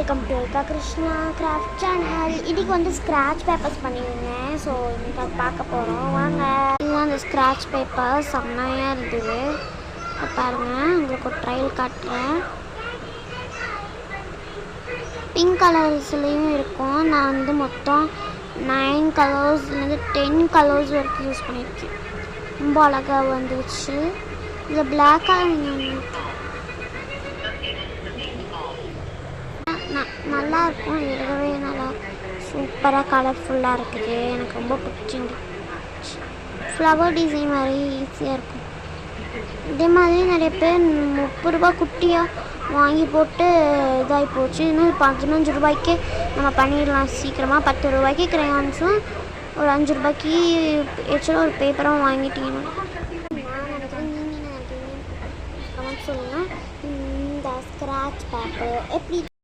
Welcome to Krishna craft channel. இதுக்கு வந்து scratch papers பண்ணியிருந்தேன். ஸோ இன்னைக்கு அது பார்க்க போகிறோம் வாங்க. இதுதான் அந்த ஸ்க்ராட்ச் பேப்பர் செம்மையாக இருந்தது. பாருங்கள், உங்களுக்கு ஒரு ட்ரையல் காட்டுறேன். பிங்க் கலர்ஸ்லேயும் இருக்கும். நான் வந்து மொத்தம் 9 கலர்ஸ்லேருந்து 10 கலர்ஸ் வரைக்கும் யூஸ் பண்ணியிருக்கேன். ரொம்ப அழகாக வந்துருச்சு. இதில் பிளாக் கலர் நல்லா இருக்கும். இருக்கவே நல்லா சூப்பராக கலர்ஃபுல்லாக இருக்குது. எனக்கு ரொம்ப பிடிச்சிருந்துச்சு. ஃப்ளவர் டிசைன் மாதிரி ஈஸியாக இருக்கும். இதே மாதிரி நிறைய பேர் 30 ரூபா குட்டியாக வாங்கி போட்டு இதாகி போச்சு. இன்னும் 15 ரூபாய்க்கு நம்ம பண்ணிடலாம் சீக்கிரமாக. 10 ரூபாய்க்கு க்ரையான்ஸும் ஒரு 5 ரூபாய்க்கு ஏச்சும் ஒரு பேப்பரும் வாங்கிட்டீங்கன்னா நான் நினைக்கிறேன். நீங்கள் நினைக்கிறீங்க கமெண்ட் சொல்லுங்கள். இந்த ஸ்க்ராட்ச் பேப்பர் எப்படி